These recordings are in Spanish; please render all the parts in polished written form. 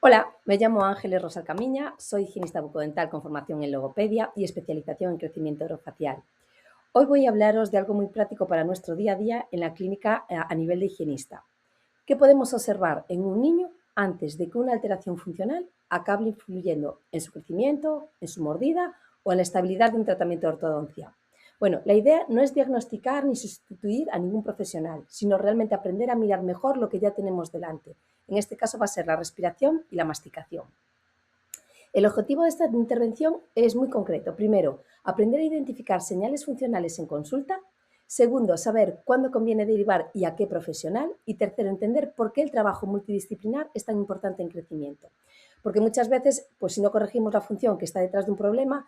Hola, me llamo Ángeles Rosal Camiña, soy higienista bucodental con formación en logopedia y especialización en crecimiento orofacial. Hoy voy a hablaros de algo muy práctico para nuestro día a día en la clínica a nivel de higienista. ¿Qué podemos observar en un niño antes de que una alteración funcional acabe influyendo en su crecimiento, en su mordida o en la estabilidad de un tratamiento de ortodoncia? Bueno, la idea no es diagnosticar ni sustituir a ningún profesional, sino realmente aprender a mirar mejor lo que ya tenemos delante. En este caso va a ser la respiración y la masticación. El objetivo de esta intervención es muy concreto. Primero, aprender a identificar señales funcionales en consulta. Segundo, saber cuándo conviene derivar y a qué profesional. Y tercero, entender por qué el trabajo multidisciplinar es tan importante en crecimiento. Porque muchas veces, pues si no corregimos la función que está detrás de un problema,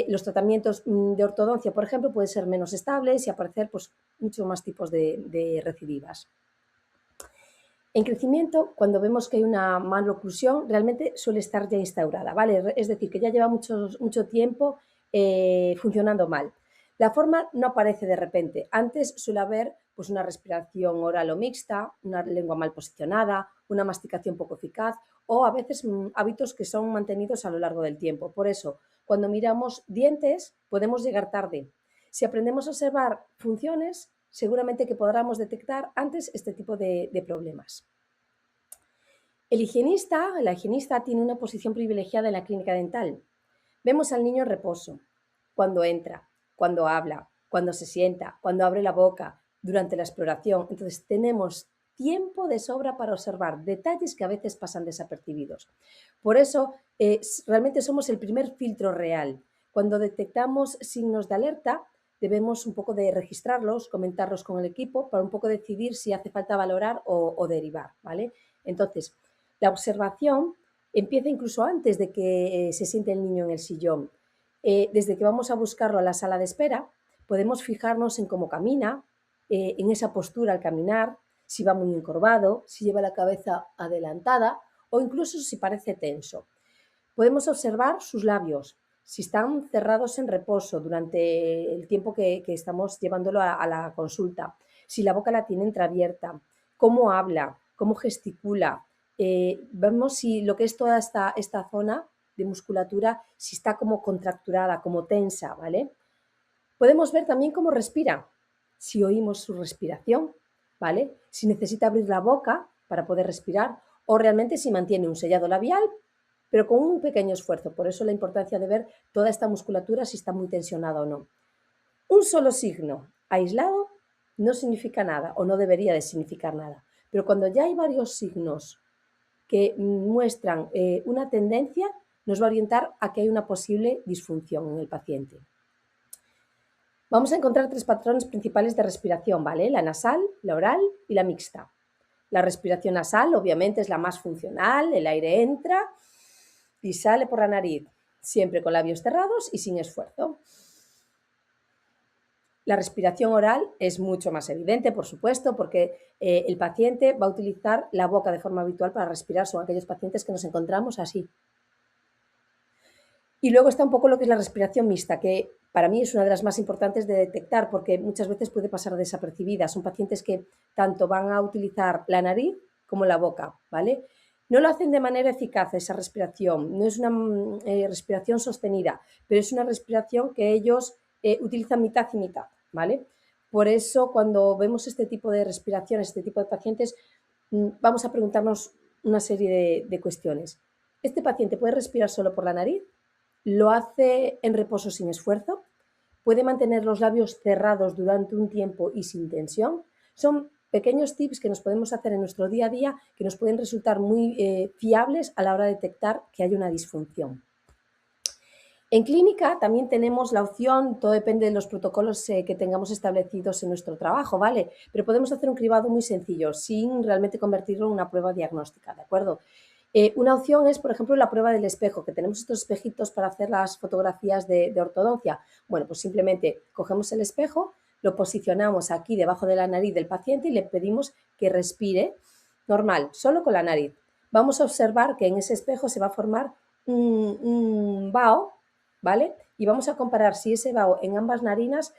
los tratamientos de ortodoncia, por ejemplo, pueden ser menos estables y aparecer pues, muchos más tipos de recidivas. En crecimiento, cuando vemos que hay una maloclusión, realmente suele estar ya instaurada, ¿vale? Es decir, que ya lleva mucho tiempo funcionando mal. La forma no aparece de repente. Antes suele haber pues, una respiración oral o mixta, una lengua mal posicionada, una masticación poco eficaz o a veces hábitos que son mantenidos a lo largo del tiempo. Por eso, cuando miramos dientes, podemos llegar tarde. Si aprendemos a observar funciones, seguramente que podamos detectar antes este tipo de problemas. La higienista tiene una posición privilegiada en la clínica dental. Vemos al niño en reposo, cuando entra, cuando habla, cuando se sienta, cuando abre la boca, durante la exploración. Entonces tenemos tiempo de sobra para observar detalles que a veces pasan desapercibidos. Por eso, realmente somos el primer filtro real. Cuando detectamos signos de alerta, debemos un poco de registrarlos, comentarlos con el equipo para un poco decidir si hace falta valorar o derivar, ¿vale? Entonces, la observación empieza incluso antes de que se siente el niño en el sillón. Desde que vamos a buscarlo a la sala de espera, podemos fijarnos en cómo camina, en esa postura al caminar, si va muy encorvado, si lleva la cabeza adelantada o incluso si parece tenso. Podemos observar sus labios, si están cerrados en reposo durante el tiempo que estamos llevándolo a la consulta, si la boca la tiene entreabierta, cómo habla, cómo gesticula. Vemos si lo que es toda esta zona de musculatura, si está como contracturada, como tensa, ¿vale? Podemos ver también cómo respira, si oímos su respiración, ¿vale? Si necesita abrir la boca para poder respirar o realmente si mantiene un sellado labial, pero con un pequeño esfuerzo. Por eso la importancia de ver toda esta musculatura si está muy tensionada o no. Un solo signo aislado no significa nada o no debería de significar nada. Pero cuando ya hay varios signos que muestran una tendencia, nos va a orientar a que hay una posible disfunción en el paciente. Vamos a encontrar tres patrones principales de respiración, ¿vale? La nasal, la oral y la mixta. La respiración nasal, obviamente, es la más funcional. El aire entra y sale por la nariz, siempre con labios cerrados y sin esfuerzo. La respiración oral es mucho más evidente, por supuesto, porque el paciente va a utilizar la boca de forma habitual para respirar. Son aquellos pacientes que nos encontramos así. Y luego está un poco lo que es la respiración mixta, que para mí es una de las más importantes de detectar porque muchas veces puede pasar desapercibida. Son pacientes que tanto van a utilizar la nariz como la boca, ¿vale? No lo hacen de manera eficaz esa respiración, no es una respiración sostenida, pero es una respiración que ellos utilizan mitad y mitad, ¿vale? Por eso cuando vemos este tipo de respiraciones, este tipo de pacientes, vamos a preguntarnos una serie de cuestiones. ¿Este paciente puede respirar solo por la nariz? ¿Lo hace en reposo sin esfuerzo? ¿Puede mantener los labios cerrados durante un tiempo y sin tensión? Son pequeños tips que nos podemos hacer en nuestro día a día que nos pueden resultar muy fiables a la hora de detectar que hay una disfunción. En clínica también tenemos la opción, todo depende de los protocolos que tengamos establecidos en nuestro trabajo, ¿vale? Pero podemos hacer un cribado muy sencillo, sin realmente convertirlo en una prueba diagnóstica, ¿de acuerdo? Una opción es, por ejemplo, la prueba del espejo, que tenemos estos espejitos para hacer las fotografías de ortodoncia. Bueno, pues simplemente cogemos el espejo, lo posicionamos aquí debajo de la nariz del paciente y le pedimos que respire normal, solo con la nariz. Vamos a observar que en ese espejo se va a formar un vaho, ¿vale? Y vamos a comparar si ese vaho en ambas narinas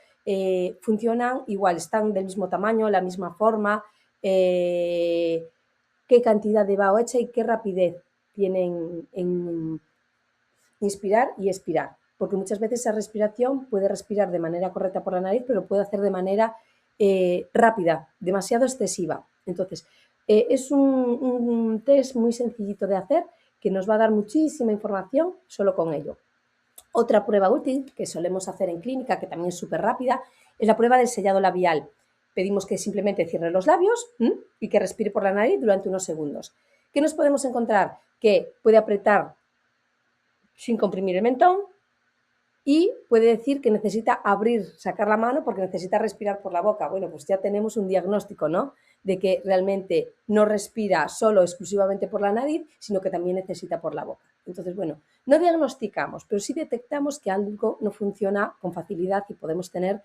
funcionan igual, están del mismo tamaño, la misma forma, qué cantidad de vaho echa y qué rapidez tienen en inspirar y expirar, porque muchas veces esa respiración puede respirar de manera correcta por la nariz, pero puede hacer de manera rápida, demasiado excesiva. Entonces, es un test muy sencillito de hacer que nos va a dar muchísima información solo con ello. Otra prueba útil que solemos hacer en clínica, que también es súper rápida, es la prueba del sellado labial. Pedimos que simplemente cierre los labios y que respire por la nariz durante unos segundos. ¿Qué nos podemos encontrar? Que puede apretar sin comprimir el mentón y puede decir que necesita abrir, sacar la mano porque necesita respirar por la boca. Bueno, pues ya tenemos un diagnóstico, ¿no? De que realmente no respira solo exclusivamente por la nariz, sino que también necesita por la boca. Entonces, bueno, no diagnosticamos, pero sí detectamos que algo no funciona con facilidad y podemos tener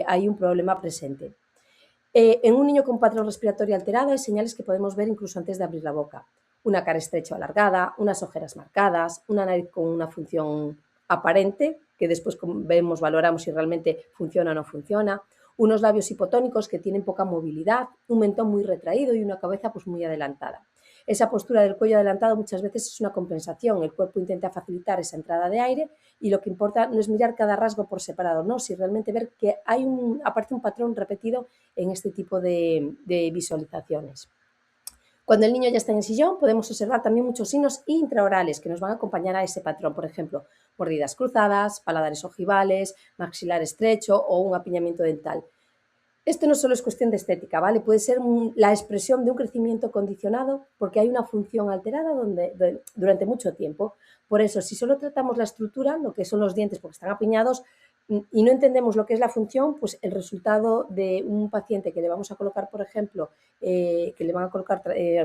ahí un problema presente. En un niño con patrón respiratorio alterado hay señales que podemos ver incluso antes de abrir la boca. Una cara estrecha o alargada, unas ojeras marcadas, una nariz con una función aparente, que después vemos, valoramos si realmente funciona o no funciona, unos labios hipotónicos que tienen poca movilidad, un mentón muy retraído y una cabeza pues muy adelantada. Esa postura del cuello adelantado muchas veces es una compensación, el cuerpo intenta facilitar esa entrada de aire y lo que importa no es mirar cada rasgo por separado, no, si realmente ver que hay aparte un patrón repetido en este tipo de visualizaciones. Cuando el niño ya está en el sillón, podemos observar también muchos signos intraorales que nos van a acompañar a ese patrón, por ejemplo, mordidas cruzadas, paladares ojivales, maxilar estrecho o un apiñamiento dental. Esto no solo es cuestión de estética, ¿vale? Puede ser la expresión de un crecimiento condicionado porque hay una función alterada durante mucho tiempo. Por eso, si solo tratamos la estructura, lo que son los dientes porque están apiñados, y no entendemos lo que es la función, pues el resultado de un paciente que le vamos a colocar, por ejemplo, que le van a colocar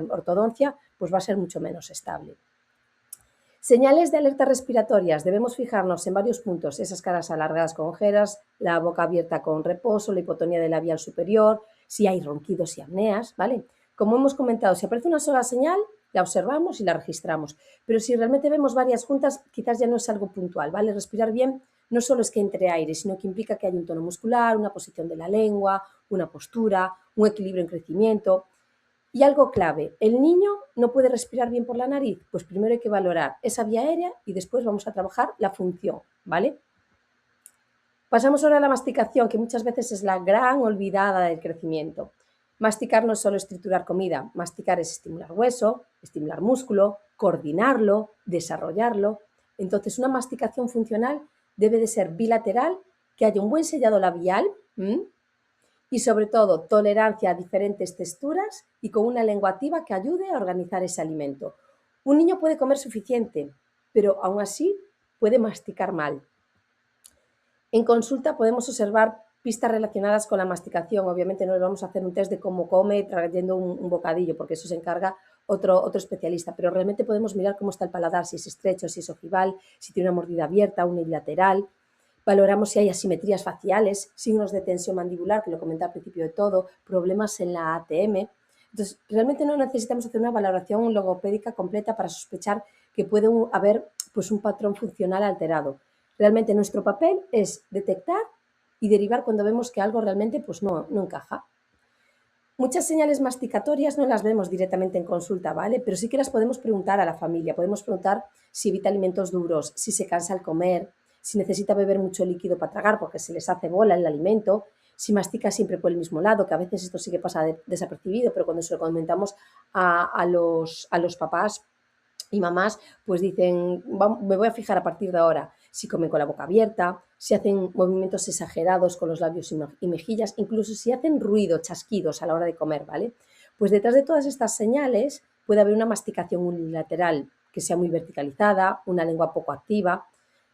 ortodoncia, pues va a ser mucho menos estable. Señales de alerta respiratorias. Debemos fijarnos en varios puntos. Esas caras alargadas con ojeras, la boca abierta con reposo, la hipotonía del labial superior, si hay ronquidos y apneas, ¿vale? Como hemos comentado, si aparece una sola señal, la observamos y la registramos. Pero si realmente vemos varias juntas, quizás ya no es algo puntual, ¿vale? Respirar bien no solo es que entre aire, sino que implica que hay un tono muscular, una posición de la lengua, una postura, un equilibrio en crecimiento. Y algo clave, el niño no puede respirar bien por la nariz, pues primero hay que valorar esa vía aérea y después vamos a trabajar la función, ¿vale? Pasamos ahora a la masticación, que muchas veces es la gran olvidada del crecimiento. Masticar no es solo es triturar comida, masticar es estimular hueso, estimular músculo, coordinarlo, desarrollarlo. Entonces, una masticación funcional debe de ser bilateral, que haya un buen sellado labial, y sobre todo tolerancia a diferentes texturas y con una lengua activa que ayude a organizar ese alimento. Un niño puede comer suficiente, pero aún así puede masticar mal. En consulta podemos observar pistas relacionadas con la masticación. Obviamente no le vamos a hacer un test de cómo come trayendo un bocadillo, porque eso se encarga otro especialista, pero realmente podemos mirar cómo está el paladar, si es estrecho, si es ojival, si tiene una mordida abierta, unilateral. Valoramos si hay asimetrías faciales, signos de tensión mandibular, que lo comenté al principio de todo, problemas en la ATM. Entonces, realmente no necesitamos hacer una valoración logopédica completa para sospechar que puede haber pues, un patrón funcional alterado. Realmente nuestro papel es detectar y derivar cuando vemos que algo realmente pues, no encaja. Muchas señales masticatorias no las vemos directamente en consulta, ¿vale? Pero sí que las podemos preguntar a la familia. Podemos preguntar si evita alimentos duros, si se cansa al comer, si necesita beber mucho líquido para tragar porque se les hace bola el alimento, si mastica siempre por el mismo lado, que a veces esto sí que pasa desapercibido, pero cuando se lo comentamos a los papás y mamás, pues dicen, me voy a fijar a partir de ahora si comen con la boca abierta, si hacen movimientos exagerados con los labios y mejillas, incluso si hacen ruido, chasquidos a la hora de comer, ¿vale? Pues detrás de todas estas señales puede haber una masticación unilateral que sea muy verticalizada, una lengua poco activa.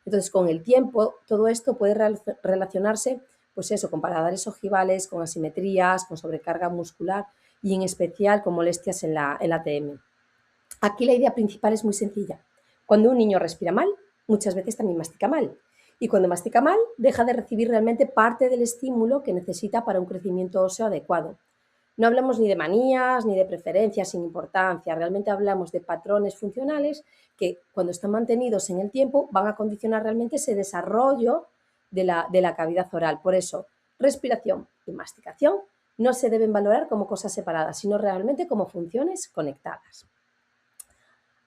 Entonces, con el tiempo, todo esto puede relacionarse, pues eso, con paladares ojivales, con asimetrías, con sobrecarga muscular y en especial con molestias en la ATM. Aquí la idea principal es muy sencilla. Cuando un niño respira mal, muchas veces también mastica mal. Y cuando mastica mal, deja de recibir realmente parte del estímulo que necesita para un crecimiento óseo adecuado. No hablamos ni de manías ni de preferencias sin importancia, realmente hablamos de patrones funcionales que cuando están mantenidos en el tiempo van a condicionar realmente ese desarrollo de la cavidad oral. Por eso, respiración y masticación no se deben valorar como cosas separadas, sino realmente como funciones conectadas.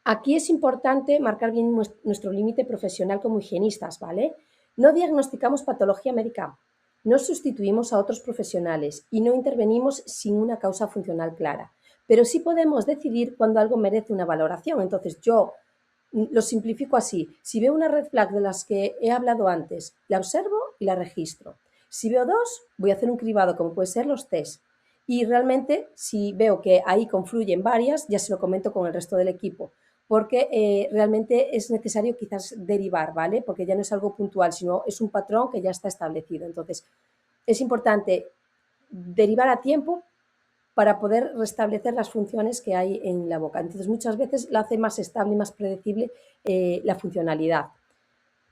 Aquí es importante marcar bien nuestro límite profesional como higienistas, ¿vale? No diagnosticamos patología médica, no sustituimos a otros profesionales y no intervenimos sin una causa funcional clara. Pero sí podemos decidir cuando algo merece una valoración. Entonces yo lo simplifico así. Si veo una red flag de las que he hablado antes, la observo y la registro. Si veo dos, voy a hacer un cribado, como puede ser los test. Y realmente, si veo que ahí confluyen varias, ya se lo comento con el resto del equipo, porque realmente es necesario quizás derivar, ¿vale? Porque ya no es algo puntual, sino es un patrón que ya está establecido. Entonces, es importante derivar a tiempo para poder restablecer las funciones que hay en la boca. Entonces, muchas veces lo hace más estable y más predecible la funcionalidad.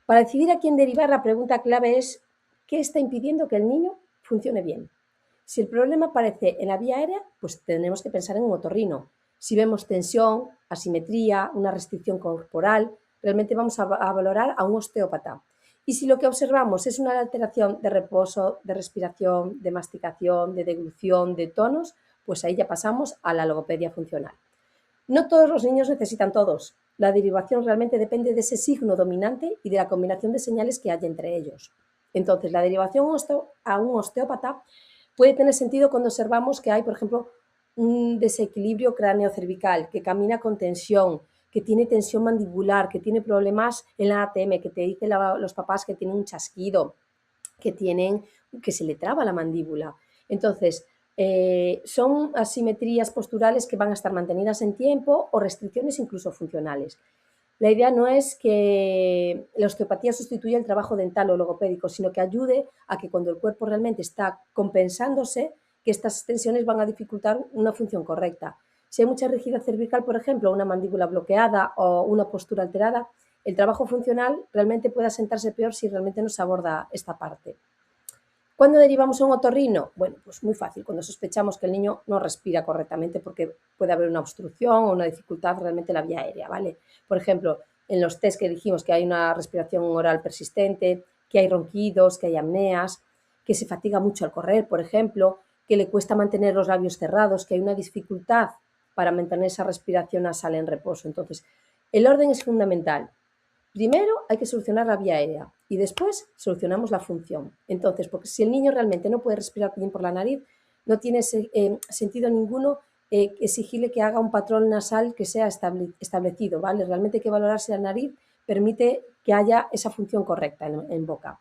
Para decidir a quién derivar, la pregunta clave es ¿qué está impidiendo que el niño funcione bien? Si el problema aparece en la vía aérea, pues tenemos que pensar en un otorrino. Si vemos tensión, asimetría, una restricción corporal, realmente vamos a valorar a un osteópata. Y si lo que observamos es una alteración de reposo, de respiración, de masticación, de deglución, de tonos, pues ahí ya pasamos a la logopedia funcional. No todos los niños necesitan todos. La derivación realmente depende de ese signo dominante y de la combinación de señales que haya entre ellos. Entonces, la derivación a un osteópata puede tener sentido cuando observamos que hay, por ejemplo, un desequilibrio cráneo-cervical, que camina con tensión, que tiene tensión mandibular, que tiene problemas en la ATM, que te dicen los papás que tienen un chasquido, que se le traba la mandíbula. Entonces, son asimetrías posturales que van a estar mantenidas en tiempo o restricciones incluso funcionales. La idea no es que la osteopatía sustituya el trabajo dental o logopédico, sino que ayude a que cuando el cuerpo realmente está compensándose, que estas tensiones van a dificultar una función correcta. Si hay mucha rigidez cervical, por ejemplo, una mandíbula bloqueada o una postura alterada, el trabajo funcional realmente puede asentarse peor si realmente no se aborda esta parte. ¿Cuándo derivamos a un otorrino? Bueno, pues muy fácil, cuando sospechamos que el niño no respira correctamente porque puede haber una obstrucción o una dificultad realmente en la vía aérea, ¿vale? Por ejemplo, en los test que dijimos que hay una respiración oral persistente, que hay ronquidos, que hay apneas, que se fatiga mucho al correr, por ejemplo, que le cuesta mantener los labios cerrados, que hay una dificultad para mantener esa respiración nasal en reposo. Entonces, el orden es fundamental. Primero hay que solucionar la vía aérea y después solucionamos la función. Entonces, porque si el niño realmente no puede respirar bien por la nariz, no tiene sentido ninguno exigirle que haga un patrón nasal que sea establecido, ¿vale? Realmente hay que valorar si la nariz permite que haya esa función correcta en boca.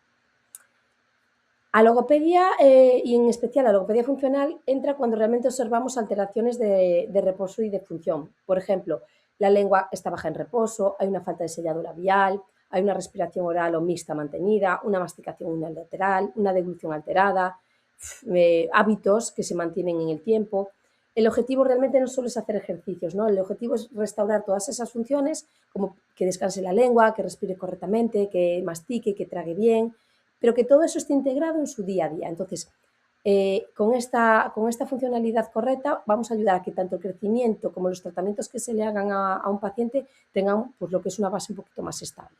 A logopedia, y en especial a logopedia funcional, entra cuando realmente observamos alteraciones de reposo y de función. Por ejemplo, la lengua está baja en reposo, hay una falta de sellado labial, hay una respiración oral o mixta mantenida, una masticación unilateral, una deglución alterada, hábitos que se mantienen en el tiempo. El objetivo realmente no solo es hacer ejercicios, ¿no? El objetivo es restaurar todas esas funciones, como que descanse la lengua, que respire correctamente, que mastique, que trague bien, pero que todo eso esté integrado en su día a día. Entonces, con esta funcionalidad correcta vamos a ayudar a que tanto el crecimiento como los tratamientos que se le hagan a un paciente tengan pues, lo que es una base un poquito más estable.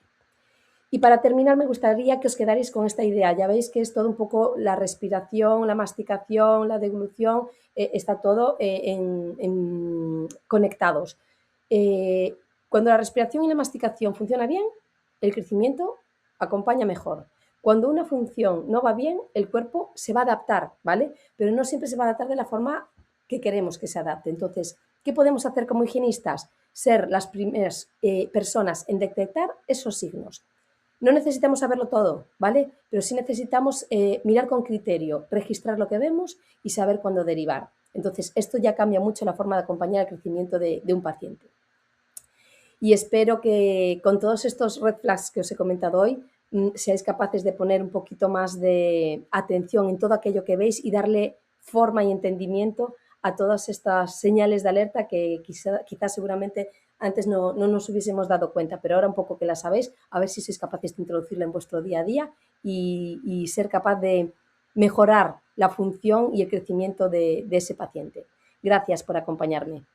Y para terminar, me gustaría que os quedarais con esta idea. Ya veis que es todo un poco la respiración, la masticación, la deglución, está todo conectados. Cuando la respiración y la masticación funciona bien, el crecimiento acompaña mejor. Cuando una función no va bien, el cuerpo se va a adaptar, ¿vale? Pero no siempre se va a adaptar de la forma que queremos que se adapte. Entonces, ¿qué podemos hacer como higienistas? Ser las primeras personas en detectar esos signos. No necesitamos saberlo todo, ¿vale? Pero sí necesitamos mirar con criterio, registrar lo que vemos y saber cuándo derivar. Entonces, esto ya cambia mucho la forma de acompañar el crecimiento de un paciente. Y espero que con todos estos red flags que os he comentado hoy, seáis capaces de poner un poquito más de atención en todo aquello que veis y darle forma y entendimiento a todas estas señales de alerta que quizás seguramente antes no nos hubiésemos dado cuenta, pero ahora un poco que las sabéis, a ver si sois capaces de introducirla en vuestro día a día y ser capaz de mejorar la función y el crecimiento de ese paciente. Gracias por acompañarme.